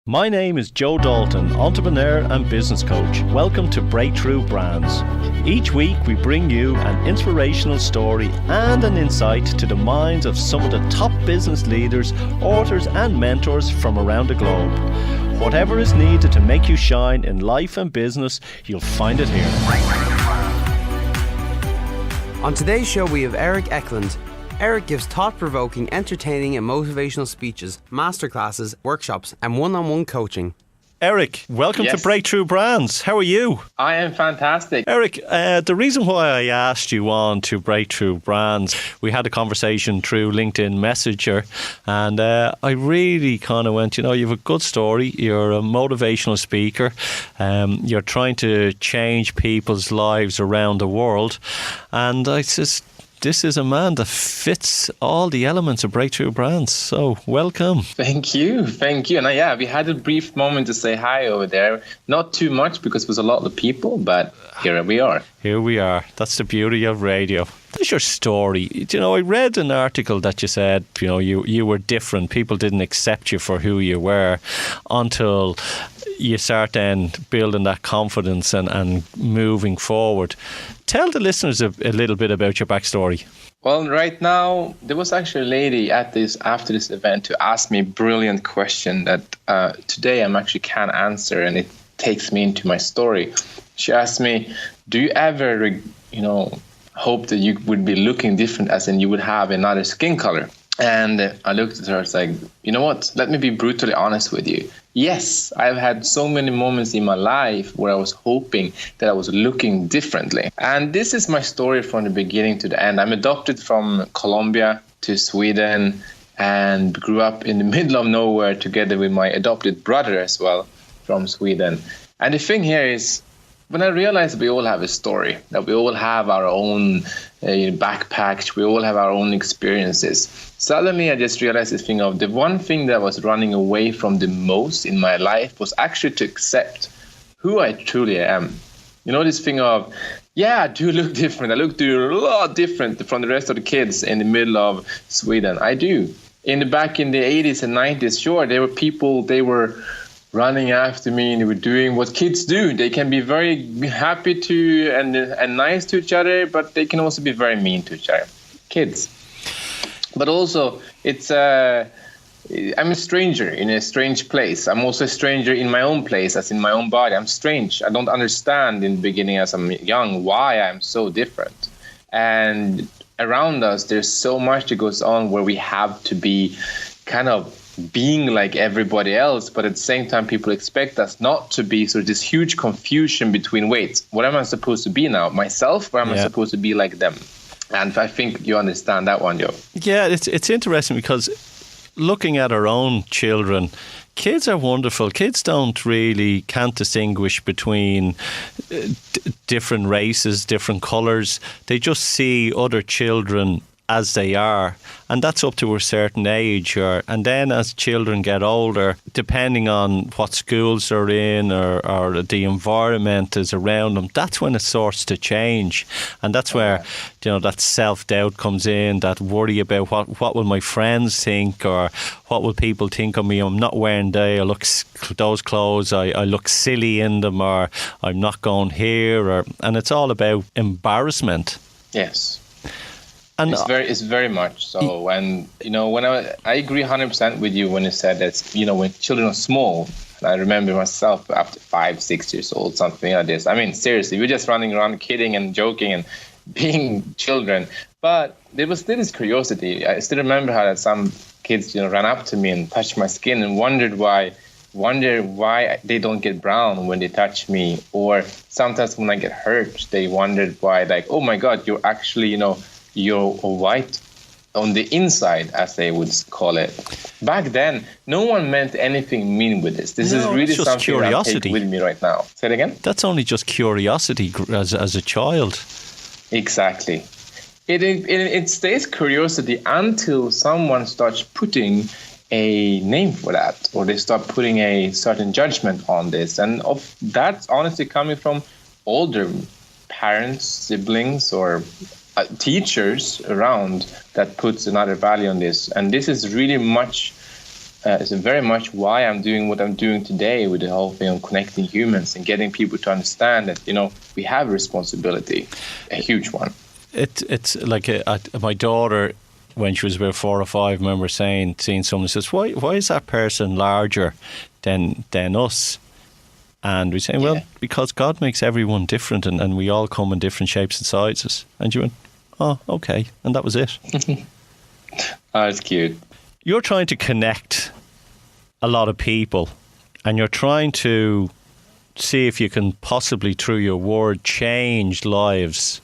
My name is Joe Dalton, entrepreneur and business coach. Welcome to Breakthrough Brands. Each week we bring you an inspirational story and an insight to the minds of some of the top business leaders, authors and mentors from around the globe. Whatever is needed to make you shine in life and business, you'll find it here. On today's show we have Erik Eklund. Erik gives thought-provoking, entertaining and motivational speeches, masterclasses, workshops and one-on-one coaching. Erik, welcome to Breakthrough Brands. How are you? I am fantastic. Erik, the reason why I asked you on to Breakthrough Brands, we had a conversation through LinkedIn Messenger, and I really kind of went, you have a good story. You're a motivational speaker. You're trying to change people's lives around the world. And I says, this is a man that fits all the elements of Breakthrough Brands. So welcome. Thank you. And we had a brief moment to say hi over there. Not too much because there's a lot of people, but here we are. Here we are. That's the beauty of radio. What's your story? I read an article that you said, you were different. People didn't accept you for who you were until you start then building that confidence and moving forward. Tell the listeners a little bit about your backstory. Well, right now, there was actually a lady after this event to ask me a brilliant question that today I'm actually can't answer, and it takes me into my story. She asked me, do you ever, hope that you would be looking different, as in you would have another skin color? And I looked at her, I was like, you know what? Let me be brutally honest with you. Yes, I've had so many moments in my life where I was hoping that I was looking differently. And this is my story from the beginning to the end. I'm adopted from Colombia to Sweden and grew up in the middle of nowhere together with my adopted brother as well from Sweden. And the thing here is, when I realized we all have a story, that we all have our own backpacks, we all have our own experiences. Suddenly, I just realized this thing of the one thing that I was running away from the most in my life was actually to accept who I truly am. This thing of, I do look different. I look a lot different from the rest of the kids in the middle of Sweden. I do. Back in the 80s and 90s, sure, there were people, they were running after me and they were doing what kids do. They can be very happy to and nice to each other, but they can also be very mean to each other. Kids. But also, I'm a stranger in a strange place. I'm also a stranger in my own place, as in my own body. I'm strange. I don't understand in the beginning as I'm young why I'm so different. And around us, there's so much that goes on where we have to be kind of being like everybody else, but at the same time people expect us not to be. So this huge confusion between, wait, what am I supposed to be now? Myself, or am I supposed to be like them? And I think you understand that one, Joe. Yeah, it's interesting because looking at our own children, kids are wonderful. Kids can't distinguish between different races, different colours. They just see other children as they are, and that's up to a certain age. And then as children get older, depending on what schools they're in or the environment is around them, that's when it starts to change. And that's where that self-doubt comes in, that worry about what will my friends think, or what will people think of me. I'm not wearing those clothes, I look silly in them, or I'm not going here, and it's all about embarrassment. Yes. And it's very much so. And, when I agree 100% with you when you said that, when children are small, and I remember myself after 5-6 years old, something like this. I mean, seriously, we're just running around kidding and joking and being children. But there was still this curiosity. I still remember how that some kids, ran up to me and touched my skin and wonder why they don't get brown when they touch me. Or sometimes when I get hurt, they wondered why, like, oh my God, you're actually, you're white on the inside, as they would call it. Back then, no one meant anything mean with this. This is really something curiosity. I take with me right now. Say it again? That's only just curiosity as a child. Exactly. It stays curiosity until someone starts putting a name for that, or they start putting a certain judgment on this. And that's honestly coming from older parents, siblings, or teachers around that puts another value on this. And this is really much is very much why I'm doing what I'm doing today with the whole thing of connecting humans and getting people to understand that, we have a responsibility, a huge one. It's like my daughter, when she was about 4 or 5, I remember seeing someone says, why is that person larger than us? And we say, well, because God makes everyone different, and we all come in different shapes and sizes. And you went, oh, okay. And that was it. Oh, it's cute. You're trying to connect a lot of people, and you're trying to see if you can possibly, through your word, change lives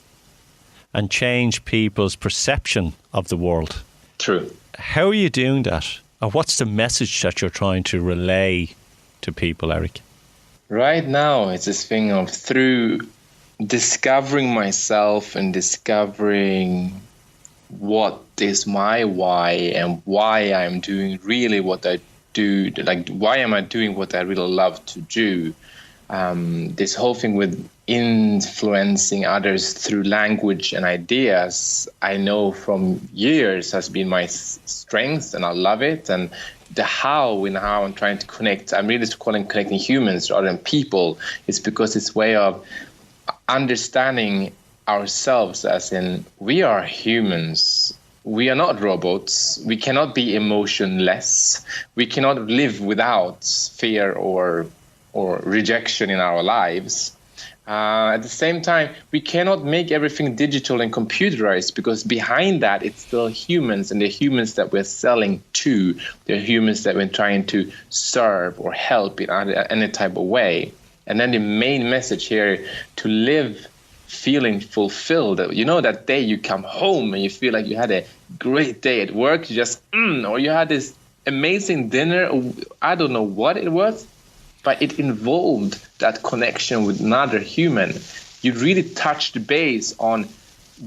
and change people's perception of the world. True. How are you doing that? Or what's the message that you're trying to relay to people, Erik? Right now, it's this thing of through discovering myself and discovering what is my why and why I'm doing really what I do. Like, why am I doing what I really love to do? This whole thing with influencing others through language and ideas, I know from years has been my strength, and I love it. And the how I'm trying to connect, I'm really calling connecting humans rather than people. It's because it's a way of understanding ourselves, as in we are humans. We are not robots. We cannot be emotionless. We cannot live without fear or rejection in our lives. At the same time, we cannot make everything digital and computerized, because behind that, it's still humans, and the humans that we're selling to, they're humans that we're trying to serve or help in any type of way. And then the main message here, to live feeling fulfilled. That day you come home and you feel like you had a great day at work, or you had this amazing dinner, or I don't know what it was, but it involved that connection with another human. You really touched the base on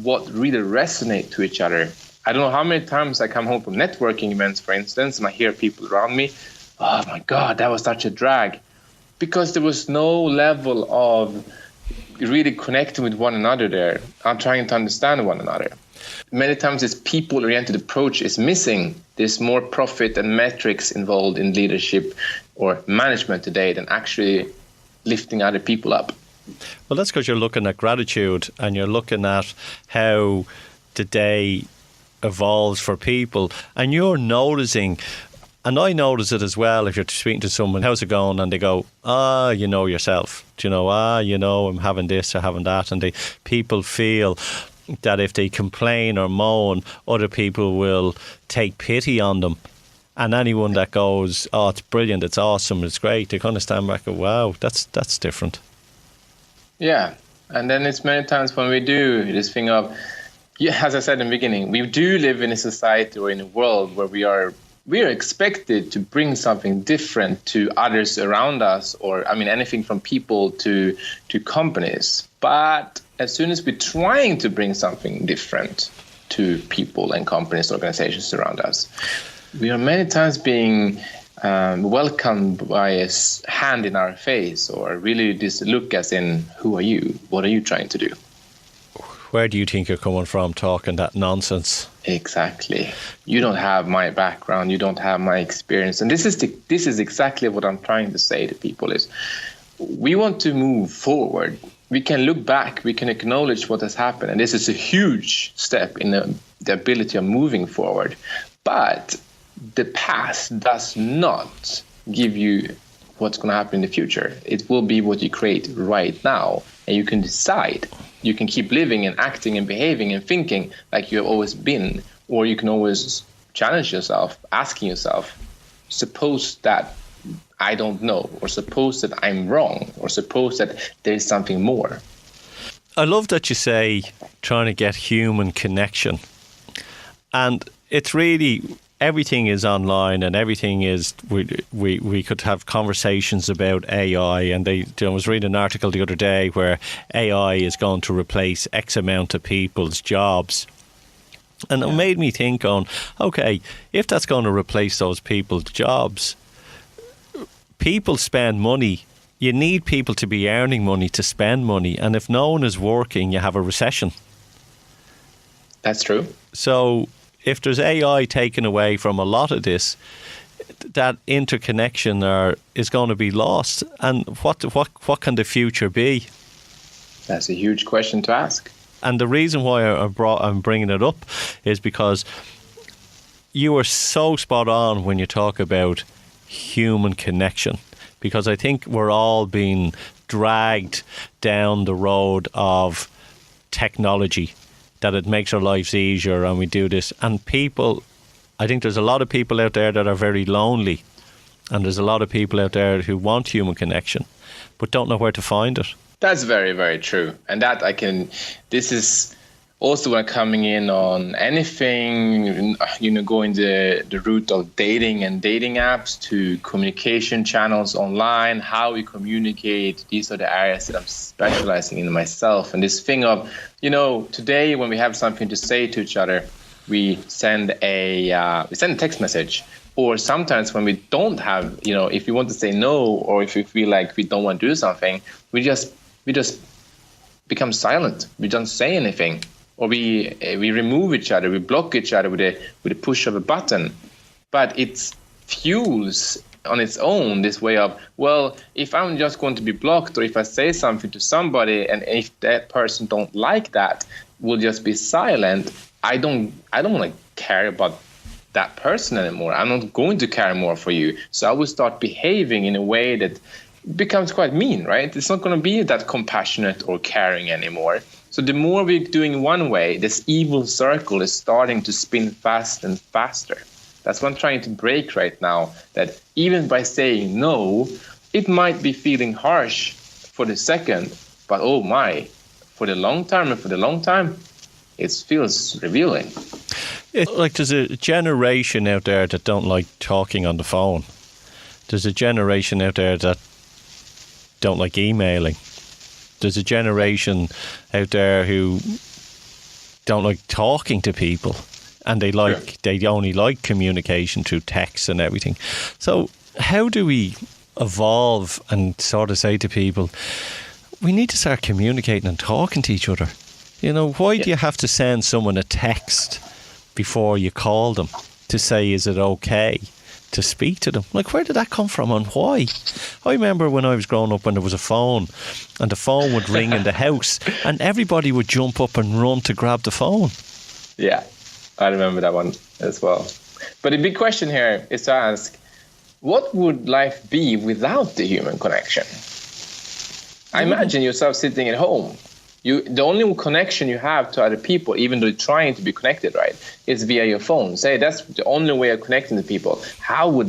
what really resonate to each other. I don't know how many times I come home from networking events, for instance, and I hear people around me, oh my God, that was such a drag. Because there was no level of really connecting with one another there. I'm trying to understand one another. Many times this people-oriented approach is missing. There's more profit and metrics involved in leadership or management today than actually lifting other people up. Well, that's because you're looking at gratitude, and you're looking at how the day evolves for people, and you're noticing, and I notice it as well, if you're speaking to someone, how's it going? And they go, you know yourself. Do you know, I'm having this or having that. And people feel that if they complain or moan, other people will take pity on them. And anyone that goes, oh, it's brilliant, it's awesome, it's great, they kind of stand back and go, wow, that's different. Yeah. And then it's many times when we do this thing of, as I said in the beginning, we do live in a society or in a world where we are expected to bring something different to others around us, or anything from people to companies. But as soon as we're trying to bring something different to people and companies, organizations around us, we are many times being welcomed by a hand in our face, or really this look as in, who are you? What are you trying to do? Where do you think you're coming from talking that nonsense? Exactly. You don't have my background. You don't have my experience. And this is exactly what I'm trying to say to people is, we want to move forward. We can look back. We can acknowledge what has happened. And this is a huge step in the ability of moving forward. But the past does not give you what's going to happen in the future. It will be what you create right now. And you can decide. You can keep living and acting and behaving and thinking like you have always been, or you can always challenge yourself, asking yourself, suppose that I don't know, or suppose that I'm wrong, or suppose that there is something more. I love that you say trying to get human connection. And it's really, everything is online, and everything is, we could have conversations about AI, and I was reading an article the other day where AI is going to replace X amount of people's jobs. And it made me think on, okay, if that's going to replace those people's jobs, people spend money. You need people to be earning money to spend money. And if no one is working, you have a recession. That's true. So if there's AI taken away from a lot of this, that interconnection is going to be lost? And what can the future be? That's a huge question to ask. And the reason why I'm bringing it up is because you are so spot on when you talk about human connection, because I think we're all being dragged down the road of technology, that it makes our lives easier and we do this. And people, I think there's a lot of people out there that are very lonely, and there's a lot of people out there who want human connection but don't know where to find it. That's very, very true. And this is also when coming in on anything, going the route of dating and dating apps to communication channels online, how we communicate. These are the areas that I'm specializing in myself. And this thing of, today when we have something to say to each other, we send a text message. Or sometimes when we don't have, if we want to say no, or if we feel like we don't want to do something, we just become silent. We don't say anything. Or we remove each other, we block each other with a push of a button. But it fuels on its own this way of, well, if I'm just going to be blocked, or if I say something to somebody and if that person don't like that, will just be silent, I don't want to care about that person anymore. I'm not going to care more for you. So I will start behaving in a way that becomes quite mean, right? It's not going to be that compassionate or caring anymore. So the more we're doing one way, this evil circle is starting to spin fast and faster. That's what I'm trying to break right now, that even by saying no, it might be feeling harsh for the second, but oh my, for the long time, it feels revealing. There's a generation out there that don't like talking on the phone. There's a generation out there that don't like emailing. There's a generation out there who don't like talking to people, and they only like communication through text and everything. So how do we evolve and sort of say to people, we need to start communicating and talking to each other? Why do you have to send someone a text before you call them to say, is it okay to speak to them? Like, where did that come from and why? I remember when I was growing up, when there was a phone and the phone would ring in the house and everybody would jump up and run to grab the phone. Yeah, I remember that one as well. But the big question here is to ask, what would life be without the human connection? I imagine yourself sitting at home. The only connection you have to other people, even though you're trying to be connected, right, is via your phone. Say that's the only way of connecting to people. How would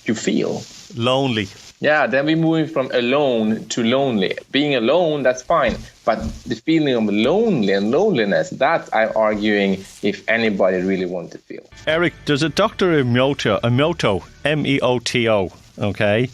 you feel? Lonely. Yeah, then we're moving from alone to lonely. Being alone, that's fine. But the feeling of lonely and loneliness, that I'm arguing if anybody really wants to feel. Erik, there's a Dr. Emoto, M-E-O-T-O, okay?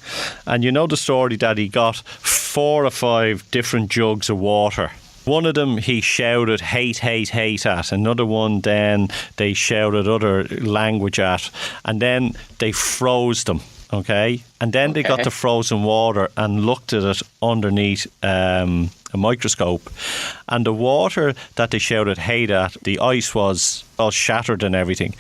And you know the story that he got 4 or 5 different jugs of water. One of them he shouted hate, hate, hate at. Another one then they shouted other language at. And then they froze them, okay? And then they got the frozen water and looked at it underneath a microscope. And the water that they shouted hate at, the ice was all shattered and everything.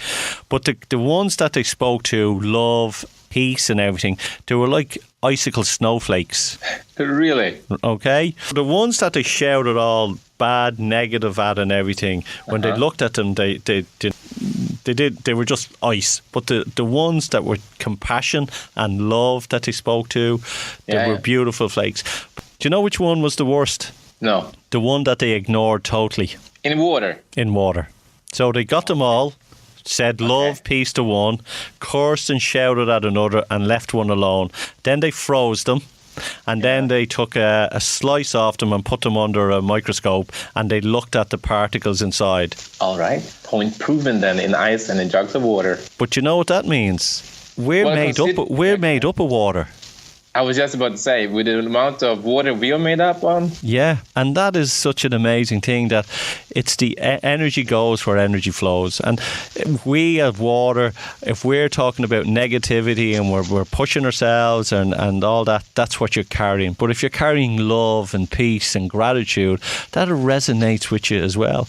But the ones that they spoke to, love, peace and everything, they were like icicle snowflakes. Really? Okay. The ones that they shouted all bad, negative at and everything, when they looked at them, they were just ice. But the ones that were compassion and love that they spoke to, they were beautiful flakes. Do you know which one was the worst? No. The one that they ignored totally. In water? In water. So they got them all, said love, peace to one, cursed and shouted at another and left one alone. Then they froze them. And then they took a slice off them and put them under a microscope and they looked at the particles inside. All right. Point proven then in ice and in jugs of water. But you know what that means? We're made up of water. I was just about to say, with the amount of water we are made up on. Yeah, and that is such an amazing thing that it's the energy goes where energy flows. And we have water, if we're talking about negativity and we're pushing ourselves and all that, that's what you're carrying. But if you're carrying love and peace and gratitude, that resonates with you as well.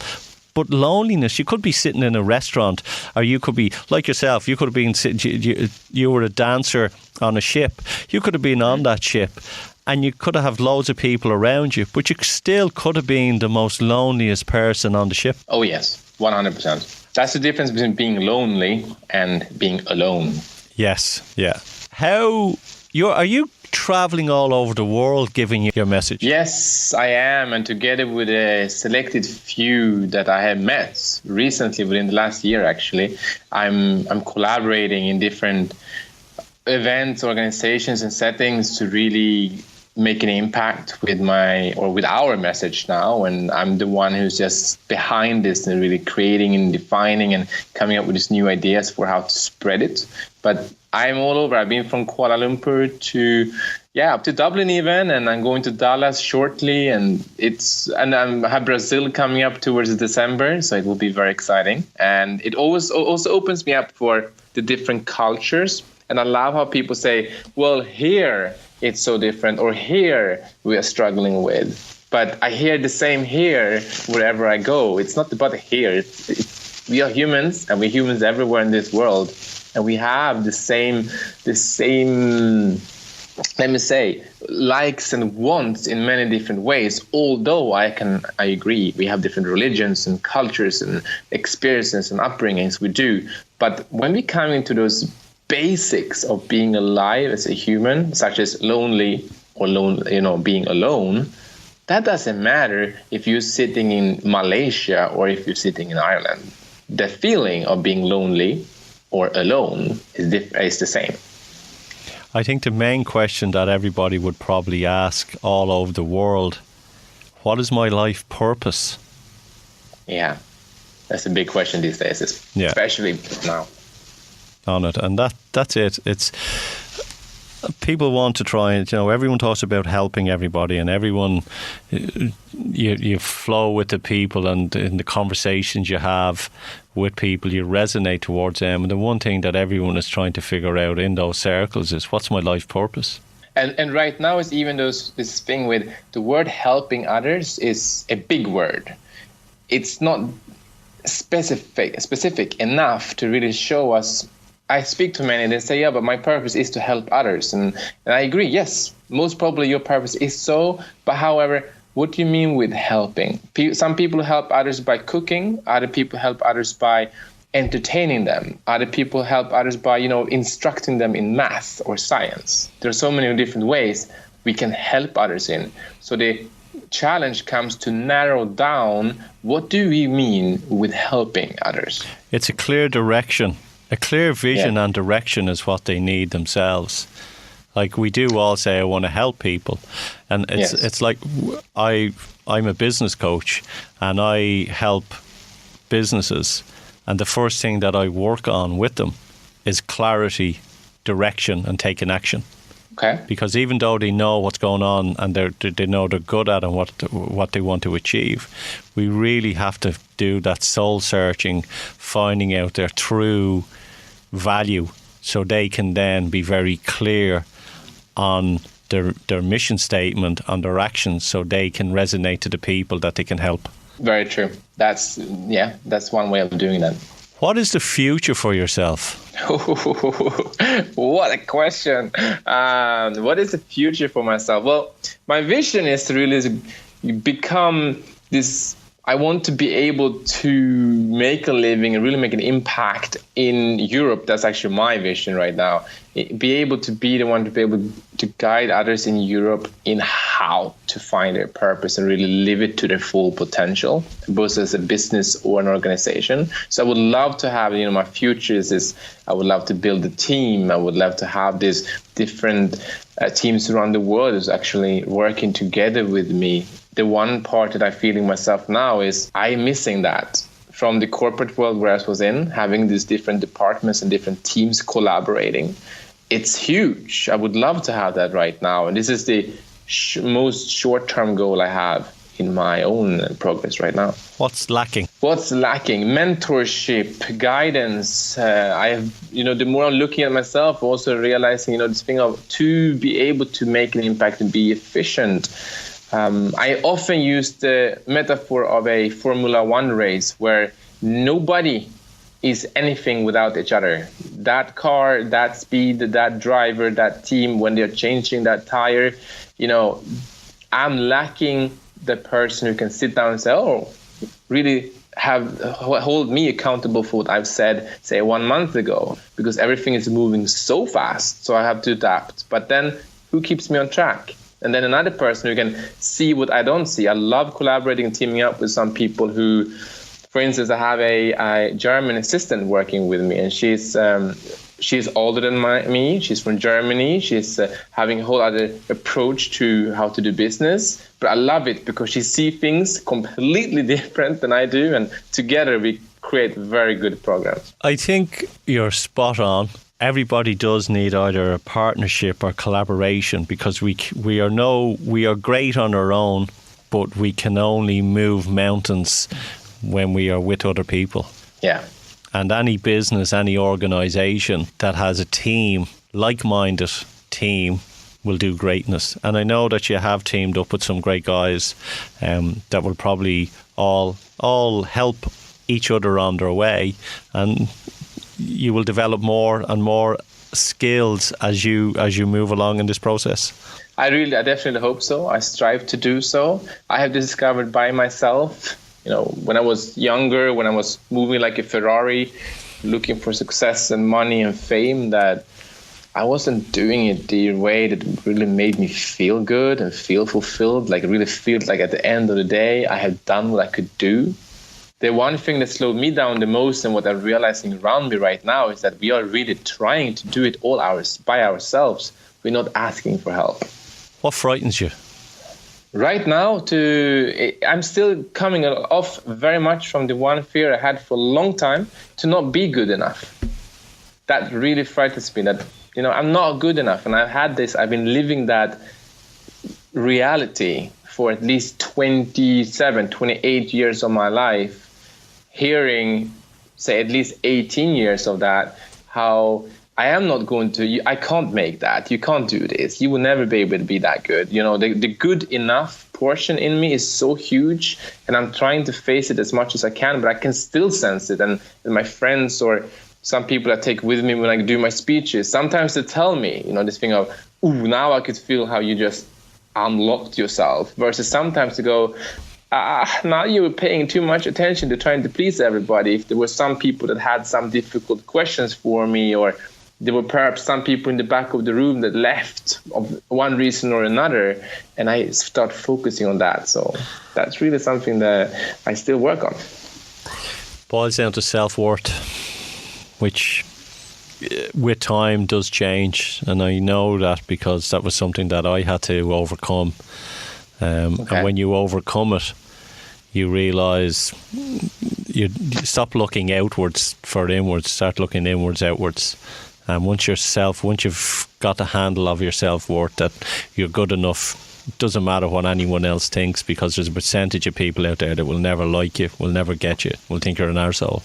But loneliness, you could be sitting in a restaurant, or you could be, like yourself, you could have been sitting, you were a dancer on a ship. You could have been on that ship, and you could have loads of people around you, but you still could have been the most loneliest person on the ship. Oh, yes, 100%. That's the difference between being lonely and being alone. Yes, yeah. Are you traveling all over the world giving your message? Yes, I am, and together with a selected few that I have met recently, within the last year actually, I'm collaborating in different events, organizations and settings to really make an impact with our message now. And I'm the one who's just behind this and really creating and defining and coming up with these new ideas for how to spread it. But I'm all over. I've been from Kuala Lumpur up to Dublin even, and I'm going to Dallas shortly, and I have Brazil coming up towards December, so it will be very exciting. And it also opens me up for the different cultures. And I love how people say, well, here it's so different, or here we are struggling with. But I hear the same here wherever I go. It's not about here. We are humans, and we're humans everywhere in this world. And we have the same, let me say, likes and wants in many different ways. Although I agree, we have different religions and cultures and experiences and upbringings. We do. But when we come into those basics of being alive as a human, such as lonely or being alone, that doesn't matter if you're sitting in Malaysia or if you're sitting in Ireland. The feeling of being lonely or alone is the same. I think the main question that everybody would probably ask all over the world, what is my life purpose? Yeah, that's a big question these days, especially now. On it, and that's it. It's people want to try and everyone talks about helping everybody, and everyone you flow with the people, and in the conversations you have with people you resonate towards them, and the one thing that everyone is trying to figure out in those circles is, what's my life purpose? And right now is even this thing with the word helping others is a big word. It's not specific enough to really show us. I speak to many and they say, yeah, but my purpose is to help others. And I agree, yes, most probably your purpose is so. But however, what do you mean with helping? Some people help others by cooking. Other people help others by entertaining them. Other people help others by, instructing them in math or science. There are so many different ways we can help others in. So the challenge comes to narrow down, what do we mean with helping others? It's a clear direction. A clear vision and direction is what they need themselves. Like we do all say, I want to help people. And it's like I'm a business coach and I help businesses. And the first thing that I work on with them is clarity, direction and taking action. Okay. Because even though they know what's going on and they know they're good at and what they want to achieve, we really have to do that soul searching, finding out their true value, so they can then be very clear on their mission statement, on their actions, so they can resonate to the people that they can help. Very true. That's one way of doing that. What is the future for yourself? What a question. What is the future for myself? Well, my vision is to really become this. I want to be able to make a living and really make an impact in Europe. That's actually my vision right now. Be able to be the one to be able to guide others in Europe in how to find their purpose and really live it to their full potential, both as a business or an organization. So I would love to have, my futures is I would love to build a team. I would love to have these different teams around the world who's actually working together with me. The one part that I feel in myself now is I'm missing that from the corporate world where I was in, having these different departments and different teams collaborating. It's huge. I would love to have that right now. And this is the most short-term goal I have in my own progress right now. What's lacking? Mentorship, guidance. I have, the more I'm looking at myself, also realizing, this thing of to be able to make an impact and be efficient. I often use the metaphor of a Formula One race where nobody is anything without each other. That car, that speed, that driver, that team, when they're changing that tire, I'm lacking the person who can sit down and say, oh, really hold me accountable for what I've said, say 1 month ago, because everything is moving so fast. So I have to adapt. But then who keeps me on track? And then another person who can see what I don't see. I love collaborating and teaming up with some people who, for instance, I have a German assistant working with me, and she's older than me. She's from Germany. She's having a whole other approach to how to do business. But I love it because she sees things completely different than I do. And together we create very good programs. I think you're spot on. Everybody does need either a partnership or collaboration, because we are great on our own, but we can only move mountains when we are with other people. Yeah. And any business, any organisation that has a team, like-minded team, will do greatness. And I know that you have teamed up with some great guys that will probably all help each other on their way, and you will develop more and more skills as you move along in this process. I definitely hope so. I strive to do so. I have discovered by myself, when I was younger, when I was moving like a Ferrari, looking for success and money and fame, that I wasn't doing it the way that really made me feel good and feel fulfilled, like really feel like at the end of the day, I had done what I could do. The one thing that slowed me down the most, and what I'm realizing around me right now, is that we are really trying to do it all by ourselves. We're not asking for help. What frightens you? Right now, I'm still coming off very much from the one fear I had for a long time, to not be good enough. That really frightens me, that, I'm not good enough. And I've been living that reality for at least 27, 28 years of my life, hearing, say, at least 18 years of that, how I am not going to, I can't make that. You can't do this. You will never be able to be that good. The good enough portion in me is so huge, and I'm trying to face it as much as I can, but I can still sense it. And my friends or some people I take with me when I do my speeches, sometimes they tell me, this thing of, ooh, now I could feel how you just unlocked yourself, versus sometimes to go, now you were paying too much attention to trying to please everybody. If there were some people that had some difficult questions for me, or there were perhaps some people in the back of the room that left of one reason or another, and I start focusing on that. So that's really something that I still work on. Boils down to self-worth, which with time does change, and I know that because that was something that I had to overcome. And when you overcome it, you realise you stop looking outwards for inwards, start looking inwards, outwards. And once you've got the handle of your self-worth, that you're good enough, it doesn't matter what anyone else thinks, because there's a percentage of people out there that will never like you, will never get you, will think you're an arsehole.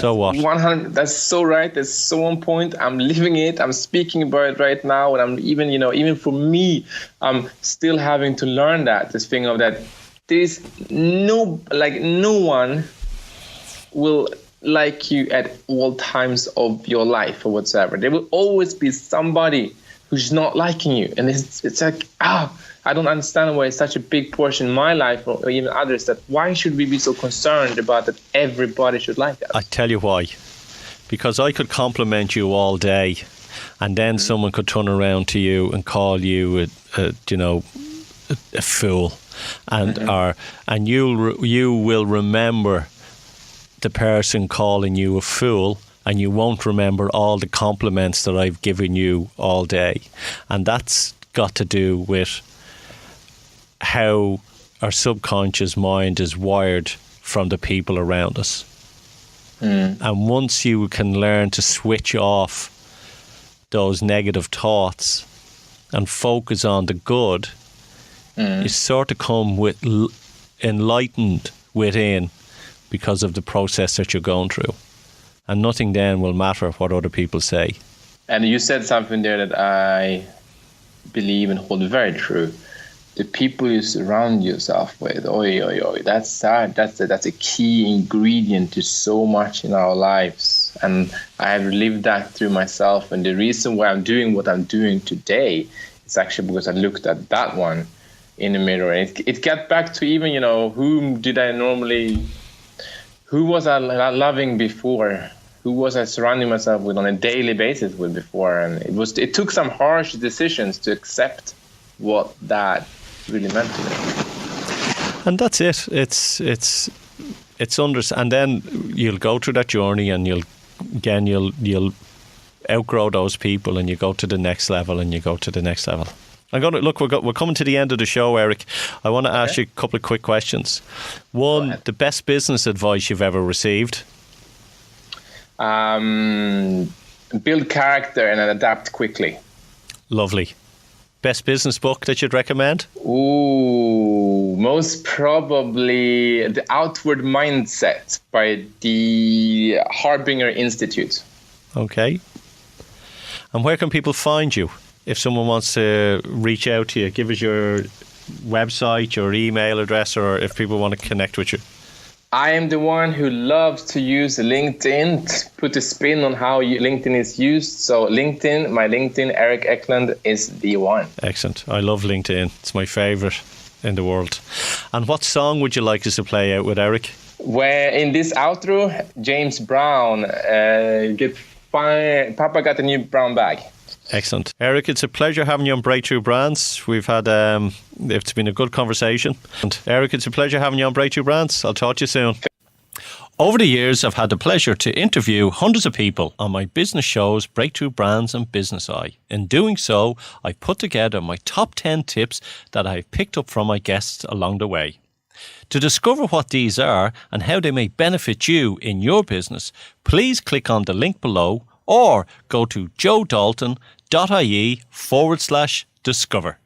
So what? 100. That's so right. That's so on point. I'm living it. I'm speaking about it right now, and I'm even for me, I'm still having to learn this thing of that. There's no one will like you at all times of your life or whatsoever. There will always be somebody who's not liking you, and it's like I don't understand why it's such a big portion in my life, or even others, that why should we be so concerned about that everybody should like us? I tell you why. Because I could compliment you all day, and then someone could turn around to you and call you a fool, and you will remember the person calling you a fool, and you won't remember all the compliments that I've given you all day. And that's got to do with how our subconscious mind is wired from the people around us. And once you can learn to switch off those negative thoughts and focus on the good, you sort of come with enlightened within, because of the process that you're going through. And nothing then will matter what other people say. And you said something there that I believe and hold very true. the people you surround yourself with. Oi, oi, oi. That's a key ingredient to so much in our lives. And I have lived that through myself. And the reason why I'm doing what I'm doing today is actually because I looked at that one in the mirror. And it got back to even, who was I loving before? Who was I surrounding myself with on a daily basis with before? And it took some harsh decisions to accept what that really meant to me. And that's it. It's and then you'll go through that journey, and you'll outgrow those people, and you go to the next level, and you go to the next level. I'm going to look. We're coming to the end of the show, Erik. I want to ask you a couple of quick questions. One, the best business advice you've ever received. Build character and adapt quickly. Lovely. Best business book that you'd recommend? Ooh, most probably The Outward Mindset by the Harbinger Institute. Okay. And where can people find you? If someone wants to reach out to you, give us your website, your email address, or if people want to connect with you. I am the one who loves to use LinkedIn, to put a spin on how LinkedIn is used. So LinkedIn, my LinkedIn, Erik Eklund, is the one. Excellent. I love LinkedIn. It's my favourite in the world. And what song would you like us to play out with, Erik? Where in this outro, James Brown, Papa got a new brown bag. Excellent. Erik, it's a pleasure having you on Breakthrough Brands. We've had, it's been a good conversation. And Erik, it's a pleasure having you on Breakthrough Brands. I'll talk to you soon. Over the years, I've had the pleasure to interview hundreds of people on my business shows, Breakthrough Brands and Business Eye. In doing so, I've put together my top 10 tips that I've picked up from my guests along the way. To discover what these are and how they may benefit you in your business, please click on the link below or go to joedalton.ie/discover.